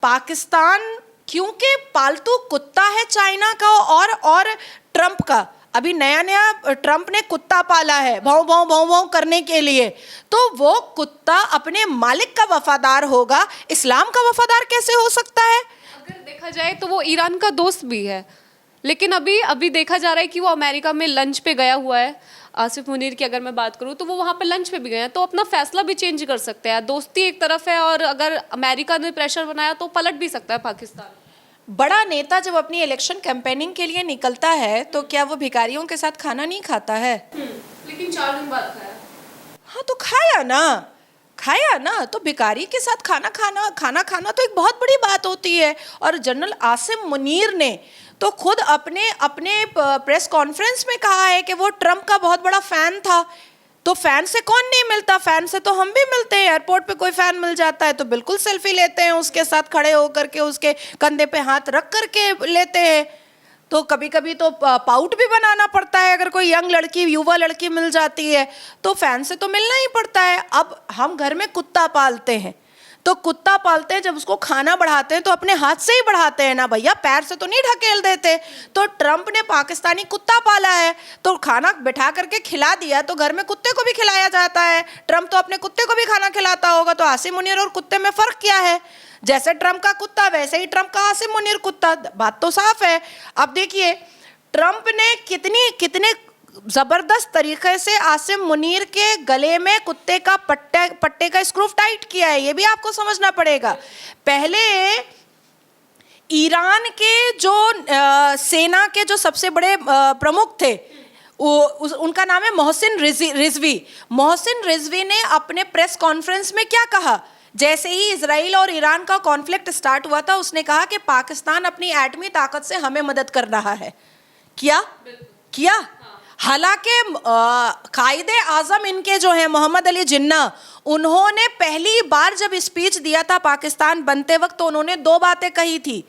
पाकिस्तान क्योंकि पालतू कुत्ता है चाइना का और ट्रंप का। अभी नया नया ट्रंप ने कुत्ता पाला है भौं भौं भौं भौं करने के लिए, तो वो कुत्ता अपने मालिक का वफादार होगा, इस्लाम का वफादार कैसे हो सकता है? अगर देखा जाए तो वो ईरान का दोस्त भी है, लेकिन अभी देखा जा रहा है कि वो अमेरिका में लंच पे गया हुआ है। आसिफ मुनीर की अगर मैं बात करूं तो वो वहाँ पे लंच पे भी गए हैं, तो अपना फैसला भी चेंज कर सकते हैं। दोस्ती एक तरफ है और अगर अमेरिका ने प्रेशर बनाया तो पलट भी सकता है पाकिस्तान। बड़ा नेता जब अपनी इलेक्शन कैंपेनिंग के लिए निकलता है तो क्या वो भिखारियों के साथ खाना नहीं खाता है? लेकिन 4 दिन बाद खाया। हाँ तो खाया ना। तो भिखारी के साथ खाना खाना तो एक बहुत बड़ी बात होती है। और जनरल आसिम मुनीर ने तो खुद अपने प्रेस कॉन्फ्रेंस में कहा है कि वो ट्रंप का बहुत बड़ा फैन था। तो फैन से कौन नहीं मिलता? फैन से तो हम भी मिलते हैं। एयरपोर्ट पे कोई फैन मिल जाता है तो बिल्कुल सेल्फी लेते हैं, उसके साथ खड़े होकर के, उसके कंधे पे हाथ रख करके लेते हैं। तो कभी कभी तो पाउट भी बनाना पड़ता है, अगर कोई यंग लड़की, युवा लड़की मिल जाती है तो फैन से तो मिलना ही पड़ता है। अब हम घर में कुत्ता पालते हैं, तो कुत्ता पालते हैं, जब उसको खाना बढ़ाते हैं तो अपने हाथ से ही बढ़ाते हैं ना भैया, पैर से तो नहीं ढकेल देते। तो ट्रंप ने पाकिस्तानी कुत्ता पाला है, तो खाना बिठा करके खिला दिया, तो घर में कुत्ते को भी खिलाया जाता है। ट्रंप तो अपने कुत्ते को भी खाना खिलाता होगा, तो आसिम मुनीर और कुत्ते में फर्क क्या है? जैसे ट्रंप का कुत्ता वैसे ही ट्रंप का आसिम मुनीर कुत्ता, बात तो साफ है। अब देखिए ट्रंप ने कितने जबरदस्त तरीके से आसिम मुनीर के गले में कुत्ते का पट्टे का स्क्रू टाइट किया है, ये भी आपको समझना पड़ेगा। पहले ईरान के जो सेना के जो सबसे बड़े प्रमुख थे, उनका नाम है मोहसिन रिजवी। मोहसिन रिजवी ने अपने प्रेस कॉन्फ्रेंस में क्या कहा? जैसे ही इजराइल और ईरान का कॉन्फ्लिक्ट स्टार्ट हुआ था, उसने कहा कि पाकिस्तान अपनी एटमी ताकत से हमें मदद कर रहा है। किया। हालांकि कायदे आजम इनके जो हैं मोहम्मद अली जिन्ना, उन्होंने पहली बार जब स्पीच दिया था पाकिस्तान बनते वक्त, तो उन्होंने 2 बातें कही थी।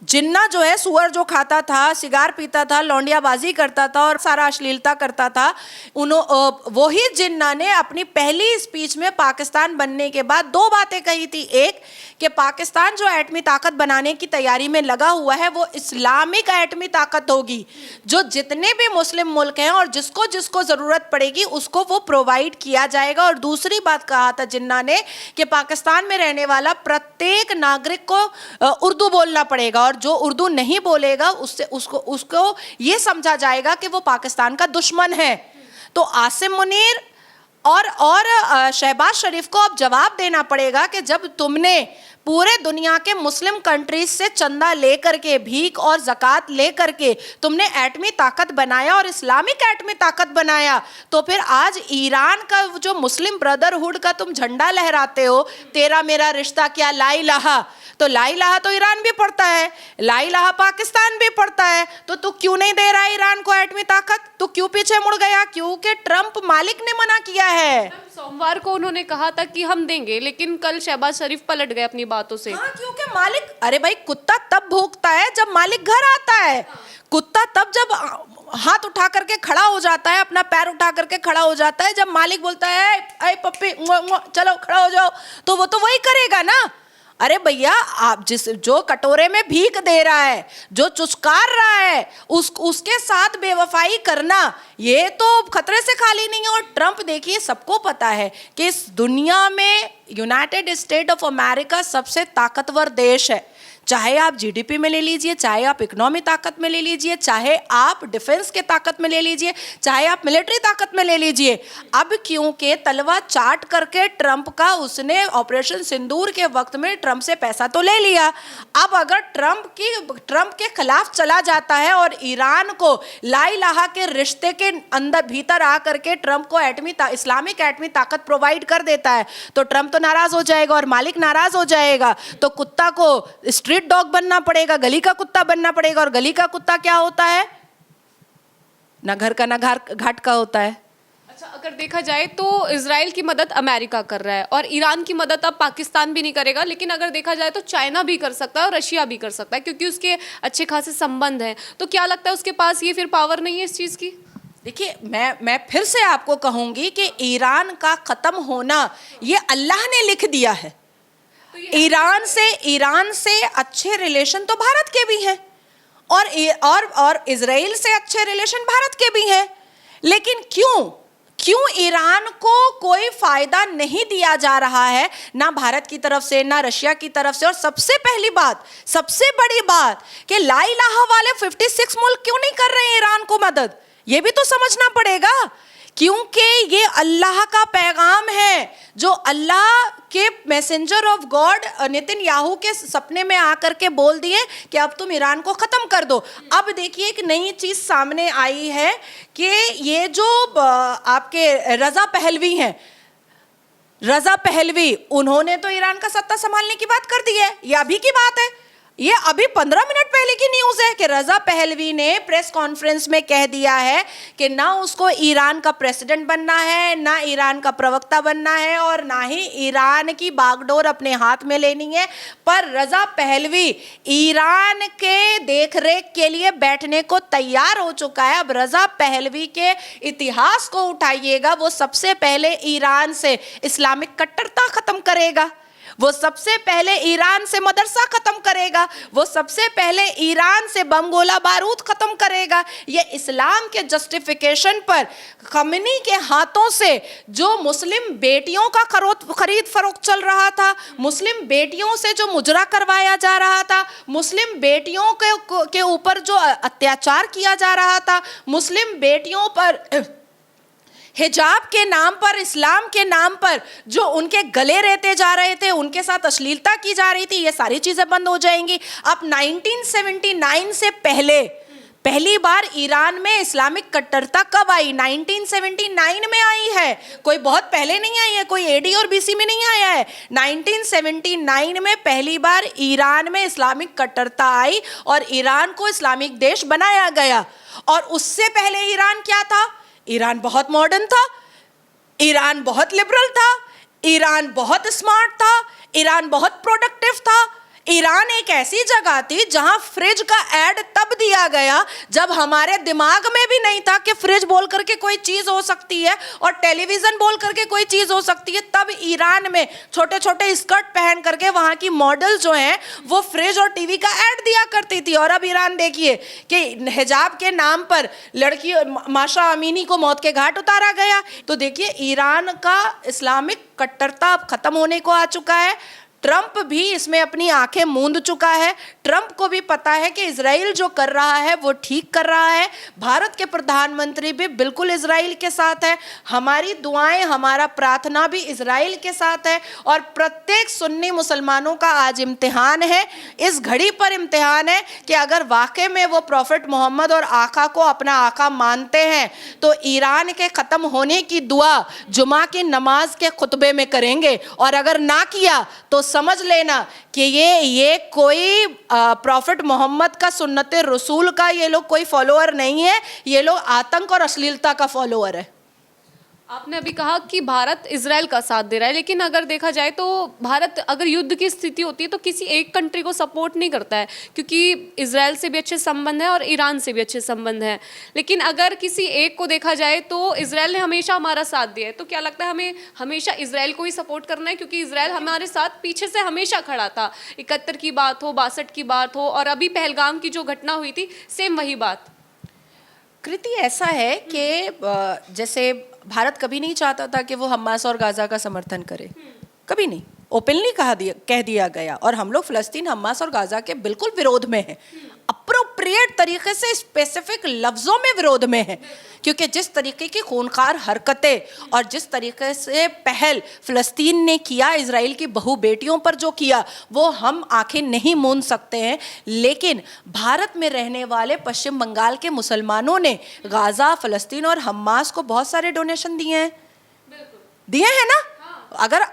जिन्ना जो है सुअर जो खाता था, सिगार पीता था, लौंडियाबाजी करता था और सारा अश्लीलता करता था, वही जिन्ना ने अपनी पहली स्पीच में पाकिस्तान बनने के बाद 2 बातें कही थी। एक कि पाकिस्तान जो एटमी ताकत बनाने की तैयारी में लगा हुआ है वो इस्लामिक एटमी ताकत होगी, जो जितने भी मुस्लिम मुल्क हैं और जिसको जिसको ज़रूरत पड़ेगी उसको वो प्रोवाइड किया जाएगा। और दूसरी बात कहा था जिन्ना ने कि पाकिस्तान में रहने वाला प्रत्येक नागरिक को उर्दू बोलना पड़ेगा, और जो उर्दू नहीं बोलेगा उसको ये समझा जाएगा कि वो पाकिस्तान का दुश्मन है। तो आसिम मुनीर और शहबाज शरीफ को अब जवाब देना पड़ेगा कि जब तुमने पूरे दुनिया के मुस्लिम कंट्रीज से चंदा लेकर के, भीख और ज़कात लेकर के तुमने एटमी ताकत बनाया और इस्लामिक एटमी ताकत बनाया, तो फिर आज ईरान का जो मुस्लिम ब्रदरहुड का तुम झंडा लहराते हो, तेरा मेरा रिश्ता क्या, ला इलाहा, तो ला इलाहा तो ईरान भी पढ़ता है, ला इलाहा पाकिस्तान भी पढ़ता है। तो तू क्यों नहीं दे रहा है ईरान को एटमी ताकत? तू क्यों पीछे मुड़ गया? क्योंकि ट्रंप मालिक ने मना किया है। सोमवार को उन्होंने कहा था कि हम देंगे, लेकिन कल शहबाज शरीफ पलट गए अपनी बातों से। हाँ, क्योंकि मालिक, अरे भाई कुत्ता तब भौंकता है जब मालिक घर आता है। कुत्ता तब जब हाथ उठा करके खड़ा हो जाता है, अपना पैर उठा करके खड़ा हो जाता है, जब मालिक बोलता है ऐ पप्पी चलो खड़ा हो जाओ, तो वो तो वही करेगा ना। अरे भैया, आप जो कटोरे में भीख दे रहा है, जो चुचकार रहा है, उसके साथ बेवफाई करना ये तो खतरे से खाली नहीं है। और ट्रंप, देखिए सबको पता है कि इस दुनिया में यूनाइटेड स्टेट ऑफ अमेरिका सबसे ताकतवर देश है। चाहे आप जीडीपी में ले लीजिए, चाहे आप इकोनॉमी ताकत में ले लीजिए, चाहे आप डिफेंस के ताकत में ले लीजिए, चाहे आप मिलिट्री ताकत में ले लीजिए। अब क्योंकि तलवा चाट करके ट्रंप का उसने ऑपरेशन सिंदूर के वक्त में ट्रंप से पैसा तो ले लिया, अब अगर ट्रंप के खिलाफ चला जाता है और ईरान को ला इलाहा के रिश्ते के अंदर भीतर आ करके ट्रंप को इस्लामिक एटमी ताकत प्रोवाइड कर देता है, तो ट्रंप तो नाराज हो जाएगा और मालिक नाराज हो जाएगा। तो कुत्ता को स्ट्रीट डॉग बनना पड़ेगा, गली का कुत्ता बनना पड़ेगा। और गली का कुत्ता क्या होता है? ना घर का ना घाट का होता है। अच्छा, अगर देखा जाए तो इजराइल की मदद अमेरिका कर रहा है और ईरान की मदद अब पाकिस्तान भी नहीं करेगा, लेकिन अगर देखा जाए तो चाइना भी कर सकता है और रशिया भी कर सकता है, क्योंकि उसके अच्छे खासे संबंध हैं। तो क्या लगता है उसके पास ये फिर पावर नहीं है इस चीज़ की? देखिए, मैं फिर से आपको कहूंगी कि ईरान का ख़त्म होना ये अल्लाह ने लिख दिया है। ईरान से अच्छे रिलेशन तो भारत के भी हैं, और इजराइल से अच्छे रिलेशन भारत के भी हैं, लेकिन क्यों ईरान को कोई फायदा नहीं दिया जा रहा है, ना भारत की तरफ से ना रशिया की तरफ से। और सबसे पहली बात, सबसे बड़ी बात कि ला इलाहा वाले 56 मुल्क क्यों नहीं कर रहे हैं ईरान को मदद, ये भी तो समझना पड़ेगा। क्योंकि ये अल्लाह का पैगाम है, जो अल्लाह के मैसेंजर ऑफ गॉड नेतन्याहू के सपने में आकर के बोल दिए कि अब तुम ईरान को खत्म कर दो। अब देखिए एक नई चीज सामने आई है कि ये जो आपके रजा पहलवी हैं, रजा पहलवी, उन्होंने तो ईरान का सत्ता संभालने की बात कर दी है। ये अभी की बात है, ये अभी 15 मिनट पहले की न्यूज़ है कि रजा पहलवी ने प्रेस कॉन्फ्रेंस में कह दिया है कि ना उसको ईरान का प्रेसिडेंट बनना है, ना ईरान का प्रवक्ता बनना है, और ना ही ईरान की बागडोर अपने हाथ में लेनी है। पर रजा पहलवी ईरान के देखरेख के लिए बैठने को तैयार हो चुका है। अब रजा पहलवी के इतिहास को उठाइएगा, वो सबसे पहले ईरान से इस्लामिक कट्टरता खत्म करेगा, वो सबसे पहले ईरान से मदरसा खत्म करेगा, वो सबसे पहले ईरान से बम गोला बारूद खत्म करेगा। ये इस्लाम के जस्टिफिकेशन पर खमेनी के हाथों से जो मुस्लिम बेटियों का खरीद फरोख्त चल रहा था, मुस्लिम बेटियों से जो मुजरा करवाया जा रहा था, मुस्लिम बेटियों के ऊपर जो अत्याचार किया जा रहा था, मुस्लिम बेटियों पर हिजाब के नाम पर, इस्लाम के नाम पर जो उनके गले रहते जा रहे थे, उनके साथ अश्लीलता की जा रही थी, ये सारी चीजें बंद हो जाएंगी। अब 1979 से पहली बार ईरान में इस्लामिक कट्टरता कब आई? 1979 में आई है, कोई बहुत पहले नहीं आई है, कोई एडी और बीसी में नहीं आया है। 1979 में पहली बार ईरान में इस्लामिक कट्टरता आई और ईरान को इस्लामिक देश बनाया गया। और उससे पहले ईरान क्या था? ईरान बहुत मॉडर्न था, ईरान बहुत लिबरल था, ईरान बहुत स्मार्ट था, ईरान बहुत प्रोडक्टिव था। ईरान एक ऐसी जगह थी जहां फ्रिज का ऐड तब दिया गया जब हमारे दिमाग में भी नहीं था कि फ्रिज बोल करके कोई चीज हो सकती है और टेलीविजन बोल करके कोई चीज हो सकती है। तब ईरान में छोटे छोटे स्कर्ट पहन करके वहां की मॉडल जो हैं वो फ्रिज और टीवी का ऐड दिया करती थी। और अब ईरान देखिए कि हिजाब के नाम पर लड़की माशा अमीनी को मौत के घाट उतारा गया। तो देखिए ईरान का इस्लामिक कट्टरता अब खत्म होने को आ चुका है। ट्रंप भी इसमें अपनी आंखें मूंद चुका है। ट्रंप को भी पता है कि इजराइल जो कर रहा है वो ठीक कर रहा है। भारत के प्रधानमंत्री भी बिल्कुल इजराइल के साथ है। हमारी दुआएं, हमारा प्रार्थना भी इजराइल के साथ है। और प्रत्येक सुन्नी मुसलमानों का आज इम्तिहान है, इस घड़ी पर इम्तिहान है कि अगर वाकई में वो प्रॉफिट मोहम्मद और आका को अपना आका मानते हैं तो ईरान के ख़त्म होने की दुआ जुमा की नमाज के खुतबे में करेंगे। और अगर ना किया तो समझ लेना कि ये कोई प्रॉफिट मोहम्मद का, सुन्नत रसूल का ये लोग कोई फॉलोअर नहीं है, ये लोग आतंक और अश्लीलता का फॉलोअर है। आपने अभी कहा कि भारत इजराइल का साथ दे रहा है, लेकिन अगर देखा जाए तो भारत अगर युद्ध की स्थिति होती है तो किसी एक कंट्री को सपोर्ट नहीं करता है, क्योंकि इजराइल से भी अच्छे संबंध हैं और ईरान से भी अच्छे संबंध हैं। लेकिन अगर किसी एक को देखा जाए तो इजराइल ने हमेशा हमारा साथ दिया है। तो क्या लगता है हमें हमेशा इजराइल को ही सपोर्ट करना है, क्योंकि इजराइल हमारे साथ पीछे से हमेशा खड़ा था। 71 की बात हो, 62 की बात हो, और अभी पहलगाम की जो घटना हुई थी सेम वही बात। कृति ऐसा है कि जैसे भारत कभी नहीं चाहता था कि वो हमास और गाजा का समर्थन करे, कभी नहीं, ओपनली कह दिया गया। और हम लोग फ़लस्तीन, हमास और गाजा के बिल्कुल विरोध में हैं, अप्रोप्रिएट तरीके से स्पेसिफिक लफ्ज़ों में विरोध में है। क्योंकि जिस तरीके की खूनखार हरकतें और जिस तरीके से पहल फ़लस्तीन ने किया, इजराइल की बहू बेटियों पर जो किया, वो हम आंखें नहीं मूंद सकते हैं। लेकिन भारत में रहने वाले पश्चिम बंगाल के मुसलमानों ने गाज़ा, फ़लस्तीन और हमास को बहुत सारे डोनेशन दिए हैं ना।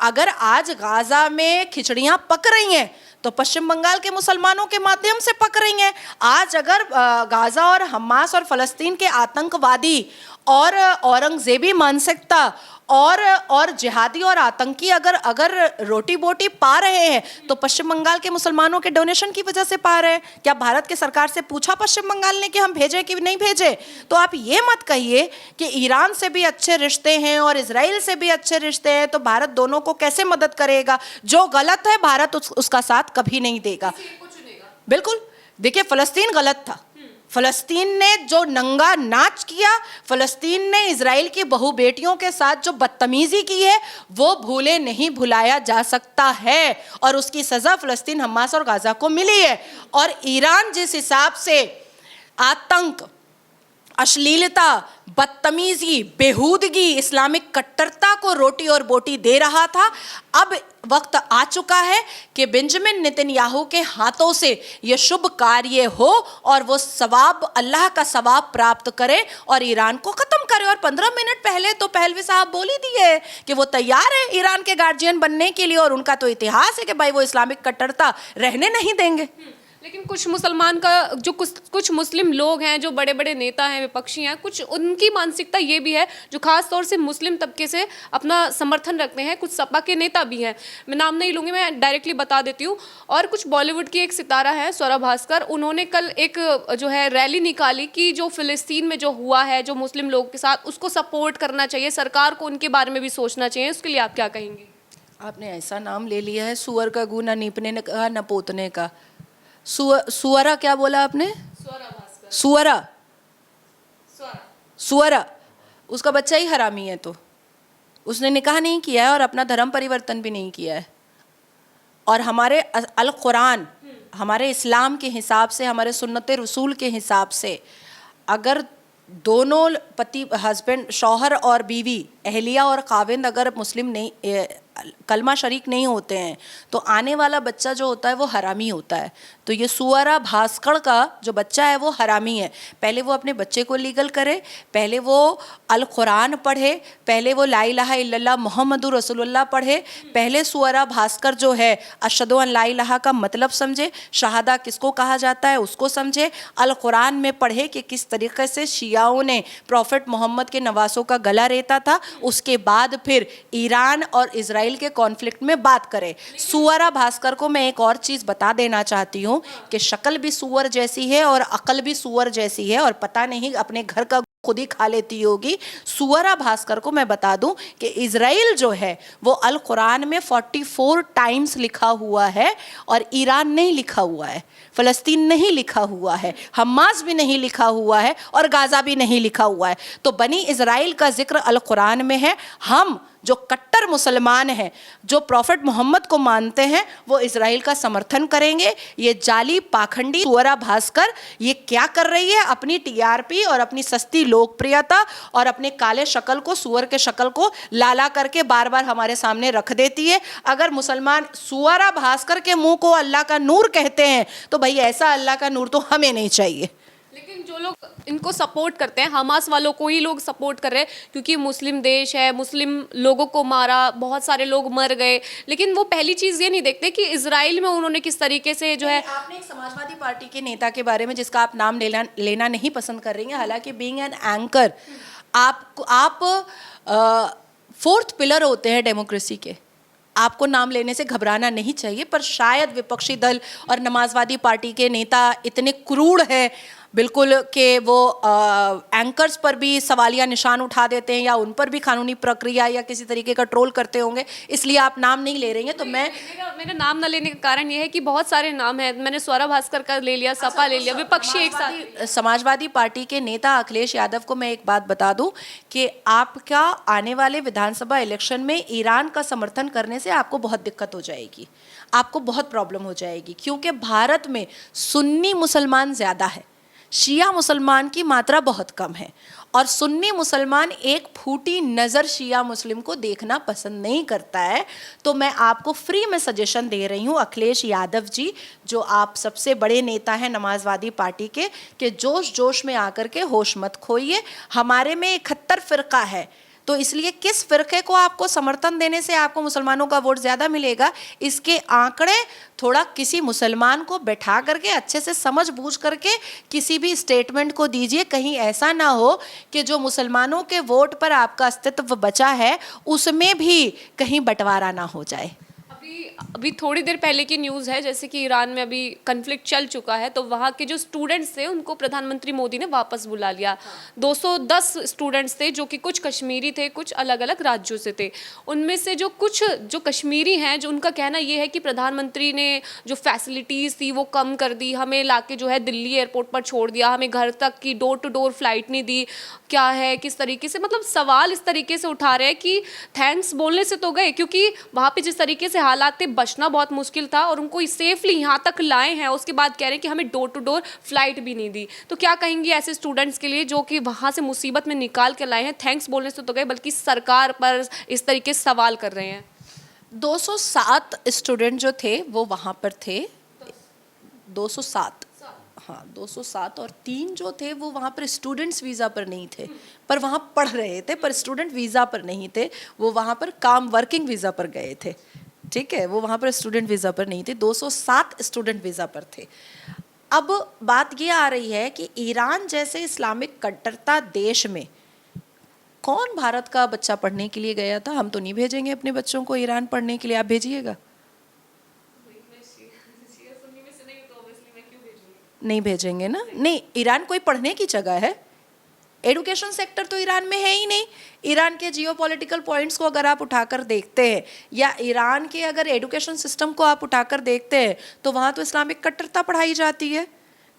अगर आज गाज़ा में खिचड़ियाँ पक रही हैं तो पश्चिम बंगाल के मुसलमानों के माध्यम से पक रही हैं। आज अगर गाज़ा और हमास और फ़लस्तीन के आतंकवादी और औरंगजेबी मानसिकता और जिहादी और आतंकी अगर रोटी बोटी पा रहे हैं तो पश्चिम बंगाल के मुसलमानों के डोनेशन की वजह से पा रहे हैं। क्या भारत की सरकार से पूछा पश्चिम बंगाल ने कि हम भेजें कि नहीं भेजें? तो आप ये मत कहिए कि ईरान से भी अच्छे रिश्ते हैं और इजराइल से भी अच्छे रिश्ते हैं तो भारत दोनों को कैसे मदद करेगा। जो गलत है भारत उसका साथ कभी नहीं देगा। बिल्कुल, देखिए फ़लस्तीन गलत था, फ़लस्तीन ने जो नंगा नाच किया, फ़लस्तीन ने इजराइल की बहू बेटियों के साथ जो बदतमीजी की है वो भूले नहीं भुलाया जा सकता है और उसकी सज़ा फ़लस्तीन, हमास और गाज़ा को मिली है। और ईरान जिस हिसाब से आतंक, अश्लीलता, बदतमीजी, बेहूदगी, इस्लामिक कट्टरता को रोटी और बोटी दे रहा था, अब वक्त आ चुका है कि बेंजामिन नेतन्याहू के हाथों से ये शुभ कार्य हो और वो सवाब, अल्लाह का सवाब प्राप्त करे और ईरान को ख़त्म करे। और 15 मिनट पहले तो पहलवी साहब बोल ही दिए कि वो तैयार है ईरान के गार्जियन बनने के लिए और उनका तो इतिहास है कि भाई वो इस्लामिक कट्टरता रहने नहीं देंगे। लेकिन कुछ मुसलमान का जो कुछ मुस्लिम लोग हैं, जो बड़े बड़े नेता हैं, विपक्षी हैं, कुछ उनकी मानसिकता ये भी है जो खास तौर से मुस्लिम तबके से अपना समर्थन रखते हैं। कुछ सपा के नेता भी हैं, मैं नाम नहीं लूँगी, मैं डायरेक्टली बता देती हूँ। और कुछ बॉलीवुड की एक सितारा है स्वरा भास्कर, उन्होंने कल एक जो है रैली निकाली कि जो फ़िलिस्तीन में जो हुआ है जो मुस्लिम लोगों के साथ, उसको सपोर्ट करना चाहिए, सरकार को उनके बारे में भी सोचना चाहिए। उसके लिए आप क्या कहेंगे? आपने ऐसा नाम ले लिया है, सुअर का गू न नीपने का न पोतने का। सुअरा क्या बोला आपने? सुअरा, सुअरा उसका बच्चा ही हरामी है। तो उसने निकाह नहीं किया है और अपना धर्म परिवर्तन भी नहीं किया है। और हमारे अल कुरान, हमारे इस्लाम के हिसाब से, हमारे सुन्नत रसूल के हिसाब से, अगर दोनों पति, हस्बैंड, शौहर और बीवी, अहलिया और खाविंद अगर मुस्लिम नहीं, कलमा शरीक नहीं होते हैं तो आने वाला बच्चा जो होता है वो हरामी होता है। तो ये सुअरा भास्कर का जो बच्चा है वो हरामी है। पहले वो अपने बच्चे को लीगल करे, पहले वो अल कुरान पढ़े, पहले वो ला इलाहा इल्लल्लाह मुहम्मदुर रसूलुल्लाह पढ़े, पहले सुअरा भास्कर जो है अशहदु अन ला इलाहा का मतलब समझे, शहादा किसको कहा जाता है उसको समझे, अल कुरान में पढ़े कि किस तरीके से शियाओं ने प्रॉफिट मोहम्मद के नवासों का गला रेता था। उसके बाद फिर ईरान और इजराइल के कॉन्फ्लिक्ट में बात करें। सुअरा भास्कर को मैं एक और चीज़ बता देना चाहती हूँ कि शक्ल भी सुअर जैसी है और अकल भी सुअर जैसी है और पता नहीं अपने घर का खुद ही खा लेती होगी। सुअरा भास्कर को मैं बता दूं कि इजराइल जो है वो अल कुरान में 44 टाइम्स लिखा हुआ है और ईरान नहीं लिखा हुआ है, फ़लस्तीन नहीं लिखा हुआ है, हमास भी नहीं लिखा हुआ है और गाज़ा भी नहीं लिखा हुआ है। तो बनी इजराइल का जिक्र अल कुरान में है। हम जो कट्टर मुसलमान हैं, जो प्रॉफिट मोहम्मद को मानते हैं, वो इजराइल का समर्थन करेंगे। ये जाली पाखंडी सुअरा भास्कर ये क्या कर रही है? अपनी टीआरपी और अपनी सस्ती लोकप्रियता और अपने काले शक्ल को, सुअर के शक्ल को लाला करके बार बार हमारे सामने रख देती है। अगर मुसलमान सुअरा भास्कर के मुंह को अल्लाह का नूर कहते हैं तो भाई ऐसा अल्लाह का नूर तो हमें नहीं चाहिए। लेकिन जो लोग इनको सपोर्ट करते हैं, हमास वालों को ही लोग सपोर्ट कर रहे हैं क्योंकि मुस्लिम देश है, मुस्लिम लोगों को मारा, बहुत सारे लोग मर गए, लेकिन वो पहली चीज़ ये नहीं देखते कि इजराइल में उन्होंने किस तरीके से जो है। आपने एक समाजवादी पार्टी के नेता के बारे में जिसका आप नाम लेना नहीं पसंद कर रही हैं, हालांकि बीइंग एन एंकर आप 4th पिलर होते हैं डेमोक्रेसी के, आपको नाम लेने से घबराना नहीं चाहिए। पर शायद विपक्षी दल और नमाजवादी पार्टी के नेता इतने क्रूर हैं बिल्कुल कि वो एंकर्स पर भी सवालिया निशान उठा देते हैं या उन पर भी कानूनी प्रक्रिया या किसी तरीके का ट्रोल करते होंगे, इसलिए आप नाम नहीं ले रही हैं। तो मेरा नाम न लेने का कारण ये है कि बहुत सारे नाम हैं। मैंने स्वरा भास्कर का ले लिया, सपा ले लिया, विपक्षी एक साथ। समाजवादी पार्टी के नेता अखिलेश यादव को मैं एक बात बता दूं कि आपका आने वाले विधानसभा इलेक्शन में ईरान का समर्थन करने से आपको बहुत दिक्कत हो जाएगी, आपको बहुत प्रॉब्लम हो जाएगी, क्योंकि भारत में सुन्नी मुसलमान ज़्यादा है, शिया मुसलमान की मात्रा बहुत कम है और सुन्नी मुसलमान एक फूटी नज़र शिया मुस्लिम को देखना पसंद नहीं करता है। तो मैं आपको फ्री में सजेशन दे रही हूँ अखिलेश यादव जी, जो आप सबसे बड़े नेता हैं नमाजवादी पार्टी के, कि जोश जोश में आकर के होश मत खोइए। हमारे में 71 फ़िरका है, तो तो इसलिए किस फिरके को आपको समर्थन देने से आपको मुसलमानों का वोट ज़्यादा मिलेगा, इसके आंकड़े थोड़ा किसी मुसलमान को बैठा करके अच्छे से समझ बूझ करके किसी भी स्टेटमेंट को दीजिए। कहीं ऐसा ना हो कि जो मुसलमानों के वोट पर आपका अस्तित्व बचा है उसमें भी कहीं बंटवारा ना हो जाए। अभी थोड़ी देर पहले की न्यूज़ है, जैसे कि ईरान में अभी कन्फ्लिक्ट चल चुका है, तो वहाँ के जो स्टूडेंट्स थे उनको प्रधानमंत्री मोदी ने वापस बुला लिया। 210 स्टूडेंट्स थे जो कि कुछ कश्मीरी थे, कुछ अलग अलग राज्यों से थे। उनमें से जो कुछ जो कश्मीरी हैं, जो उनका कहना ये है कि प्रधानमंत्री ने जो फैसिलिटीज़ थी वो कम कर दी, हमें लाके जो है दिल्ली एयरपोर्ट पर छोड़ दिया, हमें घर तक की डोर टू डोर फ्लाइट नहीं दी, क्या है किस तरीके से, मतलब सवाल इस तरीके से उठा रहे हैं कि थैंक्स बोलने से तो गए, क्योंकि वहाँ पे जिस तरीके से हालात थे बचना बहुत मुश्किल था और उनको सेफली यहाँ तक लाए हैं, उसके बाद कह रहे हैं कि हमें डोर टू डोर फ्लाइट भी नहीं दी। तो क्या कहेंगी ऐसे स्टूडेंट्स के लिए जो कि वहाँ से मुसीबत में निकाल के लाए हैं, थैंक्स बोलने से तो गए बल्कि सरकार पर इस तरीके से सवाल कर रहे हैं? 207 स्टूडेंट जो थे वो वहाँ पर थे, 207, हाँ 207, और 3 जो थे वो वहाँ पर स्टूडेंट्स वीज़ा पर नहीं थे, पर वहाँ पढ़ रहे थे, पर स्टूडेंट वीज़ा पर नहीं थे, वो वहाँ पर काम वर्किंग वीज़ा पर गए थे। ठीक है, वो वहाँ पर स्टूडेंट वीज़ा पर नहीं थे, 207 स्टूडेंट वीज़ा पर थे। अब बात ये आ रही है कि ईरान जैसे इस्लामिक कट्टरता देश में कौन भारत का बच्चा पढ़ने के लिए गया था? हम तो नहीं भेजेंगे अपने बच्चों को ईरान पढ़ने के लिए, आप भेजिएगा? नहीं भेजेंगे ना। नहीं, ईरान कोई पढ़ने की जगह है? एडुकेशन सेक्टर तो ईरान में है ही नहीं। ईरान के जियोपॉलिटिकल पॉइंट्स को अगर आप उठाकर देखते हैं या ईरान के अगर एजुकेशन सिस्टम को आप उठाकर देखते हैं तो वहाँ तो इस्लामिक कट्टरता पढ़ाई जाती है,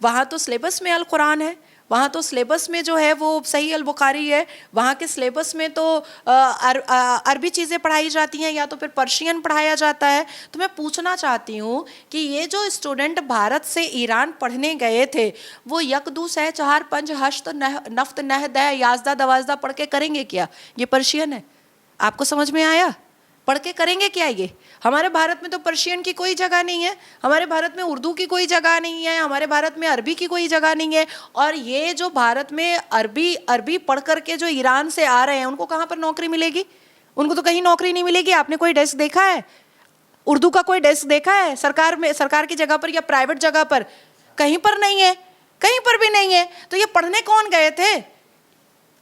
वहाँ तो सिलेबस में अल कुरान है, वहाँ तो सिलेबस में जो है वो सही अल बुखारी है, वहाँ के सिलेबस में तो अरबी चीज़ें पढ़ाई जाती हैं या तो फिर पर्शियन पढ़ाया जाता है। तो मैं पूछना चाहती हूँ कि ये जो स्टूडेंट भारत से ईरान पढ़ने गए थे वो यक दू सह चहार पंज हश्त नफ्त नह द याजदा दवाजदा पढ़ के करेंगे क्या? ये पर्शियन है, आपको समझ में आया? पढ़ के करेंगे क्या ये? हमारे भारत में तो पर्शियन की कोई जगह नहीं है, हमारे भारत में उर्दू की कोई जगह नहीं है, हमारे भारत में अरबी की कोई जगह नहीं है। और ये जो भारत में अरबी पढ़ करके जो ईरान से आ रहे हैं उनको कहाँ पर नौकरी मिलेगी? उनको तो कहीं नौकरी नहीं मिलेगी। आपने कोई डेस्क देखा है उर्दू का? कोई डेस्क देखा है सरकार में, सरकार की जगह पर या प्राइवेट जगह पर? कहीं पर नहीं है, कहीं पर भी नहीं है। तो ये पढ़ने कौन गए थे?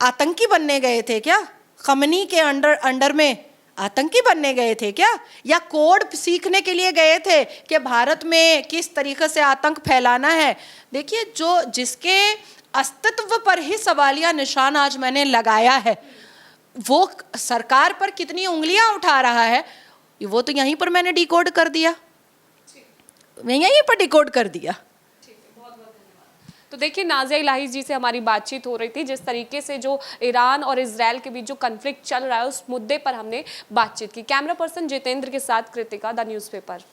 आतंकी बनने गए थे क्या? खमनी के अंडर में आतंकी बनने गए थे क्या? या कोड सीखने के लिए गए थे कि भारत में किस तरीके से आतंक फैलाना है? देखिए, जो जिसके अस्तित्व पर ही सवालिया निशान आज मैंने लगाया है वो सरकार पर कितनी उंगलियां उठा रहा है, वो तो यहीं पर मैंने डिकोड कर दिया, मैं यहीं पर डिकोड कर दिया। तो देखिए, नाज़िया इलाही जी से हमारी बातचीत हो रही थी, जिस तरीके से जो ईरान और इजराइल के बीच जो कन्फ्लिक्ट चल रहा है उस मुद्दे पर हमने बातचीत की। कैमरा पर्सन जितेंद्र के साथ कृतिका, द न्यूज़पेपर।